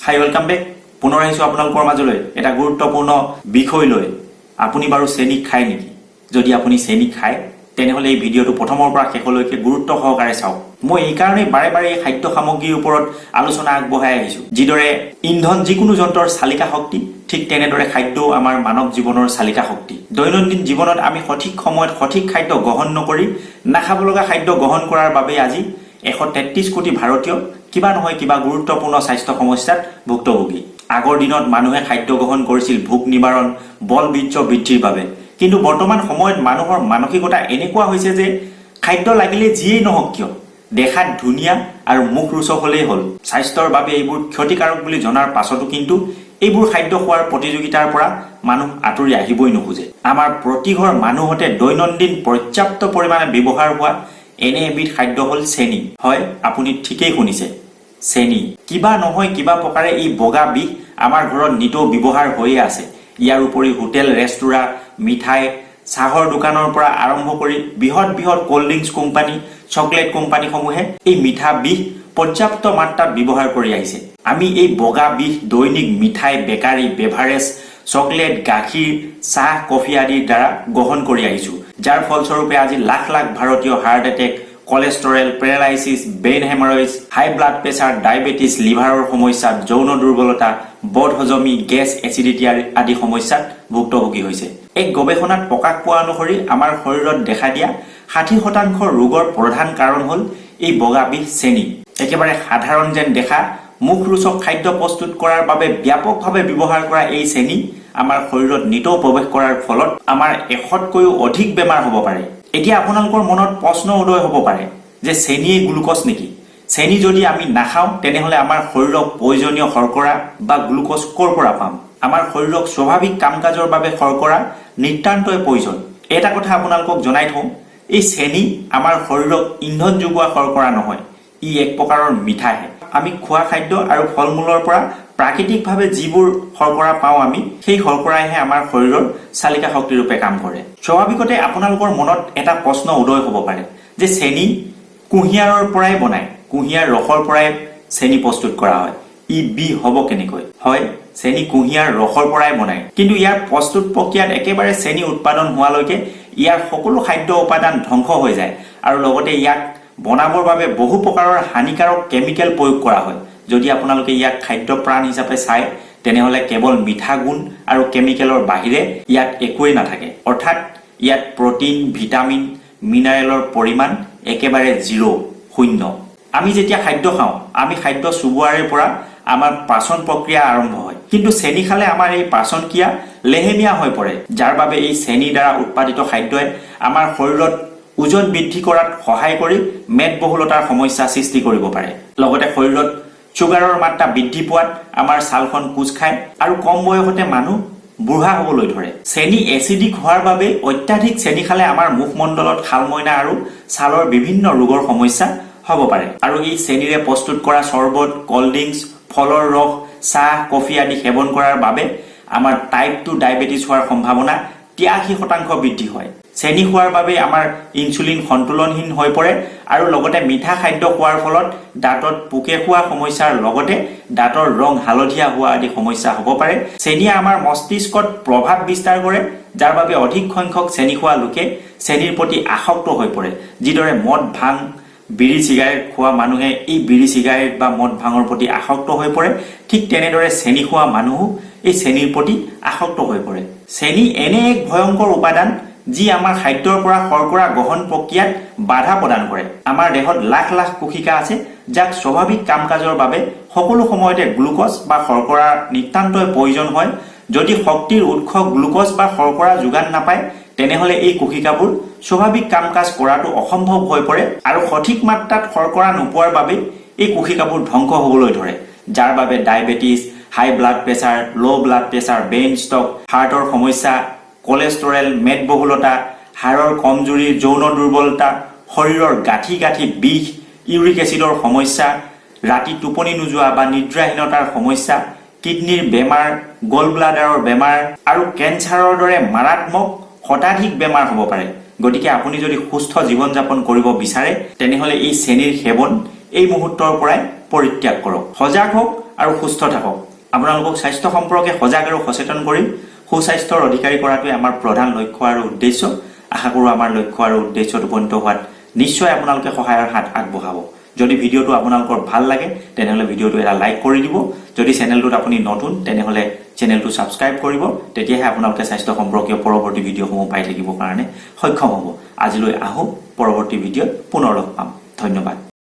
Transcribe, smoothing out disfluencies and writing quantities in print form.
Hi welcome back. পুনৰ আহিছোঁ আপোনালোকৰ মাজলৈ এটা গুৰুত্বপূৰ্ণ বিষয় লৈ। আপুনি বাৰু চেনি খায় নেকি? যদি আপুনি চেনি খায় তেনেহ'লে এই ভিডিঅ'টো প্ৰথমৰ পৰা শেষলৈকে গুৰুত্ব সহকাৰে চাওক। মই এই কাৰণেই বাৰে বাৰে এই খাদ্য সামগ্ৰীৰ ওপৰত আলোচনা আগবঢ়াই আহিছোঁ। যিদৰে ইন্ধন যিকোনো যন্ত্ৰৰ চালিকা শক্তি, ঠিক তেনেদৰে খাদ্যও আমাৰ মানৱ জীৱনৰ চালিকা শক্তি। দৈনন্দিন জীৱনত আমি সঠিক সময়ত সঠিক খাদ্য গ্ৰহণ নকৰি নাখাব লগা খাদ্য গ্ৰহণ কৰাৰ বাবে আজি 133 কোটি ভাৰতীয় কিবা নহয় কিবা গুৰুত্বপূৰ্ণ স্বাস্থ্য সমস্যাত ভুক্তভোগী। আগৰ দিনত মানুহে খাদ্য গ্ৰহণ কৰিছিল ভোক নিবাৰণ, বল বীৰ্য বৃদ্ধিৰ বাবে। কিন্তু বৰ্তমান সময়ত মানুহৰ মানসিকতা এনেকুৱা হৈছে যে খাদ্য লাগিলে যিয়েই নহওক কিয় দেখাত ধুনীয়া আৰু মুখ ৰুচক হ'লেই হ'ল। স্বাস্থ্যৰ বাবে এইবোৰ ক্ষতিকাৰক বুলি জনাৰ পাছতো কিন্তু এইবোৰ খাদ্য খোৱাৰ প্ৰতিযোগিতাৰ পৰা মানুহ আঁতৰি আহিবই নোখোজে। আমাৰ প্ৰতিঘৰ মানুহতে দৈনন্দিন পৰ্যাপ্ত পৰিমাণে ব্যৱহাৰ হোৱা এনে এবিধ খাদ্য হ'ল চেনি। হয়, আপুনি ঠিকেই শুনিছে, চেনি। কিবা নহয় কিবা প্ৰকাৰে এই বগা বিষ আমাৰ ঘৰত নিতৌ ব্যৱহাৰ হৈয়ে আছে। ইয়াৰ উপৰি হোটেল, ৰেষ্টুৰাঁ, মিঠাই, চাহৰ দোকানৰ পৰা আৰম্ভ কৰি বৃহৎ বৃহৎ ক'ল্ড ড্ৰিংকছ কোম্পানী, চকলেট কোম্পানীসমূহে এই মিঠা বিষ পৰ্যাপ্ত মাত্ৰাত ব্যৱহাৰ কৰি আহিছে। আমি এই বগা বিষ দৈনিক মিঠাই, বেকাৰী, বেভাৰেজ, চকলেট, গাখীৰ, চাহ, কফি আদিৰ দ্বাৰা গ্ৰহণ কৰি আহিছোঁ, যাৰ ফলস্বৰূপে আজি লাখ লাখ ভাৰতীয় heart attack, cholesterol, paralysis, brain haemorrhage, high blood pressure, diabetes, লিভাৰৰ সমস্যা, যৌন দুৰ্বলতা, বদহজমি, গেছ, এচিডিটি আদি সমস্যাত ভুক্তভোগী হৈছে। এক গৱেষণাত প্ৰকাশ পোৱা অনুসৰি আমাৰ শৰীৰত দেখা দিয়া 60% ৰোগৰ প্ৰধান কাৰণ হ'ল এই বগা বিষ চেনি। একেবাৰে সাধাৰণ যেন দেখা মুখ ৰুচক খাদ্য প্ৰস্তুত কৰাৰ বাবে ব্যাপকভাৱে ব্যৱহাৰ কৰা এই চেনি আমাৰ শৰীৰত নিতৌ প্ৰৱেশ কৰাৰ ফলত আমাৰ 100কৈও অধিক বেমাৰ হ'ব পাৰে। এতিয়া আপোনালোকৰ মনত প্ৰশ্ন উদয় হ'ব পাৰে যে চেনিয়ে গ্লুক'জ নেকি? চেনি যদি আমি নাখাওঁ তেনেহ'লে আমাৰ শৰীৰক প্ৰয়োজনীয় শৰ্কৰা বা গ্লুক'জ ক'ৰ পৰা পাম? আমাৰ শৰীৰক স্বাভাৱিক কাম কাজৰ বাবে শৰ্কৰা নিতান্তই প্ৰয়োজন। এটা কথা আপোনালোকক জনাই থওঁ, এই চেনি আমাৰ শৰীৰক ইন্ধন যোগোৱা শৰ্কৰা নহয়, ই এক প্ৰকাৰৰ মিঠাহে। আমি খোৱা খাদ্য আৰু ফল মূলৰ পৰা প্ৰাকৃতিকভাৱে যিবোৰ শৰ্কৰা পাওঁ আমি সেই শৰ্কৰাইহে আমাৰ শৰীৰৰ চালিকা শক্তি ৰূপে কাম কৰে। স্বাভাৱিকতে আপোনালোকৰ মনত এটা প্ৰশ্ন উদয় হ'ব পাৰে যে চেনি কুঁহিয়াৰৰ পৰাই বনায়, কুঁহিয়াৰ ৰসৰ পৰাই চেনি প্ৰস্তুত কৰা হয়, ই বিষ হ'ব কেনেকৈ? হয়, চেনি কুঁহিয়াৰ ৰসৰ পৰাই বনায়, কিন্তু ইয়াৰ প্ৰস্তুত প্ৰক্ৰিয়াত একেবাৰে চেনি উৎপাদন হোৱালৈকে ইয়াৰ সকলো খাদ্য উপাদান ধ্বংস হৈ যায় আৰু লগতে ইয়াক বনাবৰ বাবে বহু প্ৰকাৰৰ হানিকাৰক কেমিকেল প্ৰয়োগ কৰা হয়। যদি আপোনালোকে ইয়াক খাদ্য প্ৰাণ হিচাপে চায় তেনেহ'লে কেৱল মিঠা গুণ আৰু কেমিকেলৰ বাহিৰে ইয়াত একোৱেই নাথাকে। অৰ্থাৎ ইয়াত প্ৰটিন, ভিটামিন, মিনাৰেলৰ পৰিমাণ একেবাৰে 0, 0। আমি যেতিয়া খাদ্য খাওঁ আমি খাদ্য চুবোৱাৰে পৰা আমাৰ পাচন প্ৰক্ৰিয়া আৰম্ভ হয়, কিন্তু চেনি খালে আমাৰ এই পাচন ক্ৰিয়া লেহেমীয়া হৈ পৰে, যাৰ বাবে এই চেনিৰ দ্বাৰা উৎপাদিত খাদ্যই আমাৰ শৰীৰত ওজন বৃদ্ধি কৰাত সহায় কৰি মেদবহুলতাৰ সমস্যা সৃষ্টি কৰিব পাৰে। লগতে শৰীৰত চুগাৰৰ মাত্ৰা বৃদ্ধি পোৱাত আমাৰ ছালখন কোঁচ খায় আৰু কম বয়সতে মানুহ বুঢ়া হ'বলৈ ধৰে। চেনি এচিডিক হোৱাৰ বাবে অত্যাধিক চেনি খালে আমাৰ মুখমণ্ডলত শালমইনা আৰু ছালৰ বিভিন্ন ৰোগৰ সমস্যা হ'ব পাৰে। আৰু এই চেনিৰে প্ৰস্তুত কৰা চৰ্বত, ক'ল্ড ড্ৰিংকছ, ফলৰ ৰস, চাহ, কফি আদি সেৱন কৰাৰ বাবে আমাৰ টাইপ 2 ডায়েবেটিছ হোৱাৰ সম্ভাৱনা 83% বৃদ্ধি হয়। চেনি খোৱাৰ বাবে আমাৰ ইনচুলিন সন্তুলনহীন হৈ পৰে আৰু লগতে মিঠা খাদ্য খোৱাৰ ফলত দাঁতত পোকে খোৱা সমস্যাৰ লগতে দাঁতৰ ৰং হালধীয়া হোৱা আদি সমস্যা হ'ব পাৰে। চেনিয়ে আমাৰ মস্তিষ্কত প্ৰভাৱ বিস্তাৰ কৰে, যাৰ বাবে অধিক সংখ্যক চেনি খোৱা লোকে চেনিৰ প্ৰতি আসক্ত হৈ পৰে। যিদৰে মদ, ভাং, বিড়ি, চিগাৰেট খোৱা মানুহে এই বিড়ি, চিগাৰেট বা মদ, ভাঙৰ প্ৰতি আসক্ত হৈ পৰে, ঠিক তেনেদৰে চেনি খোৱা মানুহো এই চেনিৰ প্ৰতি আসক্ত হৈ পৰে। চেনি এনে এক ভয়ংকৰ উপাদান যি আমাৰ খাদ্যৰ পৰা শৰ্কৰা গ্ৰহণ প্ৰক্ৰিয়াত বাধা প্ৰদান কৰে। আমাৰ দেহত লাখ লাখ কোশিকা আছে যাক স্বাভাৱিক কাম কাজৰ বাবে সকলো সময়তে গ্লুক'জ বা শৰ্কৰা নিতান্তই প্ৰয়োজন হয়। যদি শক্তিৰ উৎস গ্লুক'জ বা শৰ্কৰা যোগান নাপায় তেনেহ'লে এই কোশিকাবোৰ স্বাভাৱিক কাম কাজ কৰাটো অসম্ভৱ হৈ পৰে আৰু সঠিক মাত্ৰাত শৰ্কৰা নোপোৱাৰ বাবে এই কোশিকাবোৰ ধ্বংস হ'বলৈ ধৰে, যাৰ বাবে ডায়েবেটিছ, হাই ব্লাড প্ৰেছাৰ, ল' ব্লাড প্ৰেছাৰ, ব্ৰেইন ষ্ট্ৰক, হাৰ্টৰ সমস্যা, কলেষ্টৰেল, মেদবহুলতা, হাড়ৰ কমজুৰি, যৌন দুৰ্বলতা, শৰীৰৰ গাঁঠি গাঁঠি বিষ, ইউৰিক এচিডৰ সমস্যা, ৰাতি টোপনি নোযোৱা বা নিদ্ৰাহীনতাৰ সমস্যা, কিডনীৰ বেমাৰ, গল ব্লাডাৰৰ বেমাৰ আৰু কেঞ্চাৰৰ দৰে মাৰাত্মক শতাধিক বেমাৰ হ'ব পাৰে। গতিকে আপুনি যদি সুস্থ জীৱন যাপন কৰিব বিচাৰে তেনেহ'লে এই চেনিৰ সেৱন এই মুহূৰ্তৰ পৰাই পৰিত্যাগ কৰক। সজাগ হওক আৰু সুস্থ থাকক। আপোনালোকক স্বাস্থ্য সম্পৰ্কে সজাগ আৰু সচেতন কৰি সুস্বাস্থ্যৰ অধিকাৰী কৰাটোৱে আমাৰ প্ৰধান লক্ষ্য আৰু উদ্দেশ্য। আশা কৰোঁ আমাৰ লক্ষ্য আৰু উদ্দেশ্যত উপনীত হোৱাত নিশ্চয় আপোনালোকে সহায়ৰ হাত আগবঢ়াব। যদি ভিডিঅ'টো আপোনালোকৰ ভাল লাগে তেনেহ'লে ভিডিঅ'টো এটা লাইক কৰি দিব। যদি চেনেলটোত আপুনি নতুন তেনেহ'লে চেনেলটো ছাবস্ক্ৰাইব কৰিব। তেতিয়াহে আপোনালোকে স্বাস্থ্য সম্পৰ্কীয় পৰৱৰ্তী ভিডিঅ'সমূহ পাই থাকিবৰ কাৰণে সক্ষম হ'ব। আজিলৈ আহোঁ, পৰৱৰ্তী ভিডিঅ'ত পুনৰ লগ পাম। ধন্যবাদ।